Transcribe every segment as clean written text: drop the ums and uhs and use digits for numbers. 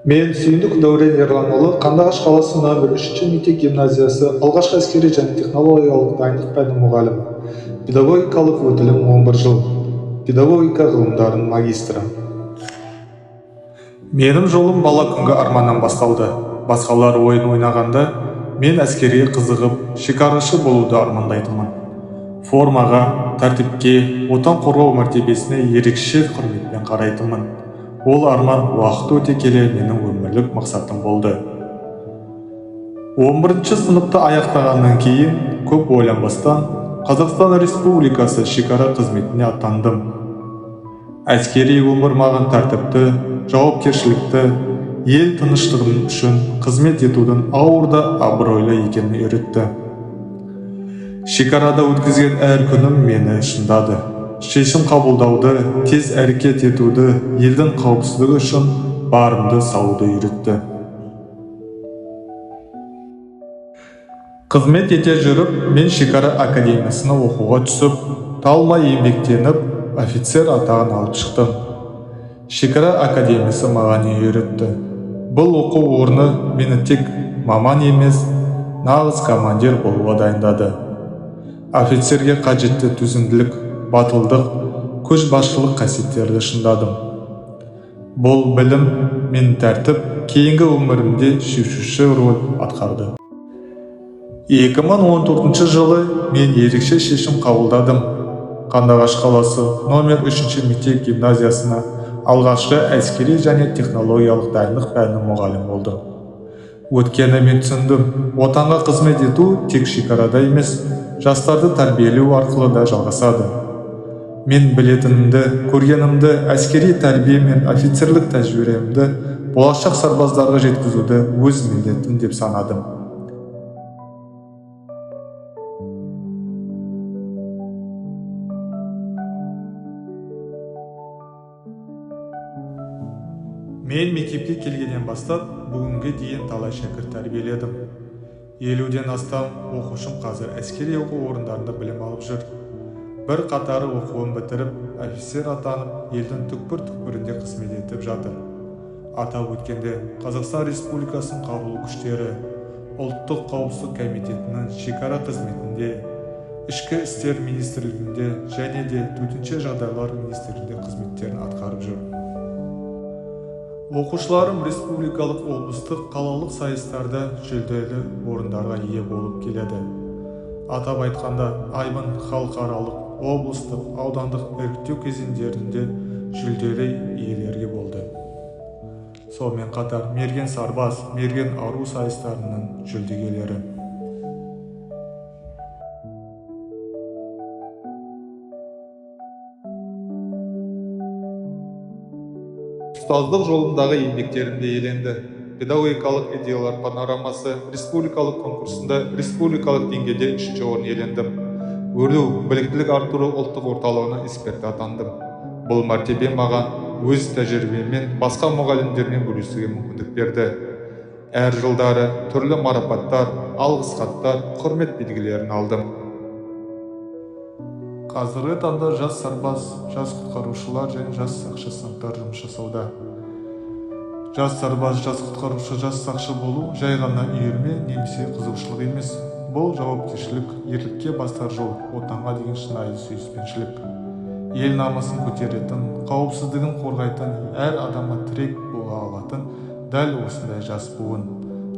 Мен сүйіндік Дәурен Ерланұлы Қандыағаш қаласы нөмір 3 мектеп гимназиясы алғашқы әскери және технологиялық дайындық пәні мұғалімі. Педагогикалық өтілім 11 жыл. Педагогика ғылымдарының магистрі. Менің жолым бала күнгі арманнан басталды. Басқалар ойын ойнағанда, мен әскери қызығып, шекарашы болуды армандайтынмын. Формаға, тәртіпке, отан қорғау мәртебесіне ерекше құрметпен қарайтынмын. Ол арман уақыт өте келе менің өмірлік мақсатым болды. 11 сыныпты аяқтағаннан кейін көп ойланбастан Қазақстан Республикасы шекара қызметіне аттандым. Әскери өмір маған тәртіпті, жауапкершілікті, ел тыныштығының үшін қызмет етудің ауыр да абыройлы екенін үйретті. Шекарада өткізген әр күнім мені шыңдады. Шешім қабылдауды, тез әрекет етуді, елдің қауіпсіздігі үшін барымды салуды үйретті. Қызмет ете жүріп, мен шекара академиясына оқуға түсіп, талмай еңбектеніп, офицер атағын алып шықтым. Шекара академиясы маған не үйретті? Бұл оқу орны мені тек маман емес, нағыз командир болуға дайындады. Офицерге қажетті төзімділік, батылдық, көшбасшылық қасиеттерді шыңдадым. Бұл білім мен тәртіп кейінгі өмірімде шешуші рөл атқарды. 2014 жылы мен ерекше шешім қабылдадым. Қандыағаш қаласы номер 3 мектеп гимназиясына алғашқы әскери және технологиялық дайындық пәні мұғалім болдым. Өткені мен түсіндім, отанға қызмет ету тек шекарада емес, жастарды тәрбиелеу арқылы да жалғасады. Мен білетінімді, көргенімді, әскери тәрбие мен офицерлік тәжірибемді болашақ сарбаздарға жеткізуді өз міндетім деп санадым. Мен мектепке келгеннен бастап бүгінге дейін талай шәкірт тәрбиеледім. 50-ден астам оқушым қазір әскери оқу орындарында білім алып жүр. Bir қатары оқуын бітіріп, офицер атанып, елдің түкпір-түкпірінде қызмет етіп жатыр. Атап өткенде, Қазақстан Республикасының қарулы күштері, ұлттық қауіпсіздік комитетінің шекара қызметінде, ішкі істер министрлігінде және де төтенше жағдайлар министрлігінде қызметтерін атқарып жүр. Оқушыларым республикалық, облыстық, қалалық сайыстарда жүлделі орындарға ие болып келеді. Атап айтқанда, айбын халықаралық, облыстық, аудандық іріктеу кезеңдерінде жүлделі иелерге болды. Сонымен қатар мерген сарбаз, мерген ару сайыстарының жүлдегерлері. Ұстаздық жолындағы еңбектерімде еленді. Педагогикалық идеялар панорамасы республикалық конкурсында республикалық деңгейде 3-ші орын иелендім. Өрлеу, біліктілік артыру ұлттық орталығының эксперті атандым. Бұл мәртебе маған өз тәжірибеммен басқа мұғалімдермен бөлісуге мүмкіндік берді. Әр жылдары түрлі марапаттар, алғыс хаттар, құрмет белгілерін алдым. Қазіргі таңда жас сарбаз, жас құтқарушылар және жас сақшы сыныптар жұмыс жасауда. Жас сарбаз, жас құтқарушы, жас сақшы болу жай ғана үйірме немесе қызығушылық емес. Бұл жауапкершілік, ерлікке бастар жол, отанға деген шынайы сүйіспеншілік. Ел намысын көтеретін, қауіпсіздігін қорғайтын, әр адамға тірек бола алатын дәл осындай жас буын.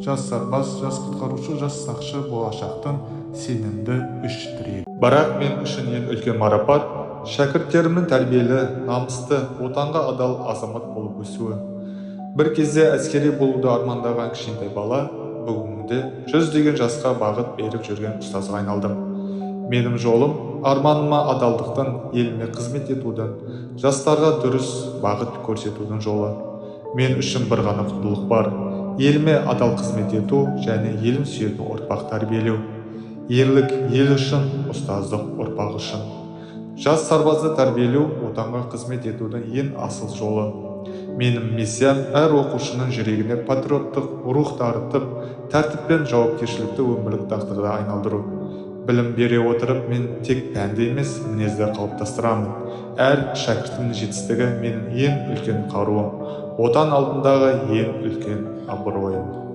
Жас сарбаз, жас құтқарушы, жас сақшы болашақтың сенімді үш тірегі. Бірақ мен үшін ең үлкен марапат шәкірттерімнің тәрбиелі, намысты, отанға адал азамат болып өсуі. Bir кезде әскери болуды армандаған кішкентай бала бүгінде 100-деген жасқа бағыт беріп жүрген ұстазға айналдым. Менің жолым арманыма адалдықтан, еліме қызмет етудің, жастарға дұрыс бағыт көрсетудің жолы. Мен үшін бір ғана құндылық бар: еліме адал қызмет ету және елін сүйетін ұрпақ тәрбиелеу. Ерлік ел үшін, ұстаздық ұрпақ үшін. Жас сарбазды тәрбиелеу отанға қызмет етудің ең асыл жолы. Менің миссиям әр оқушының жүрегіне патриоттық рух дарытып, тәртіп пен жауапкершілікті өмірлік дағдыға айналдыру. Білім бере отырып, мен тек пәнді емес, мінезді қалыптастырамын. Әр шәкірттің жетістігі менің ең үлкен қаруым. отан алдындағы ең үлкен абыройым.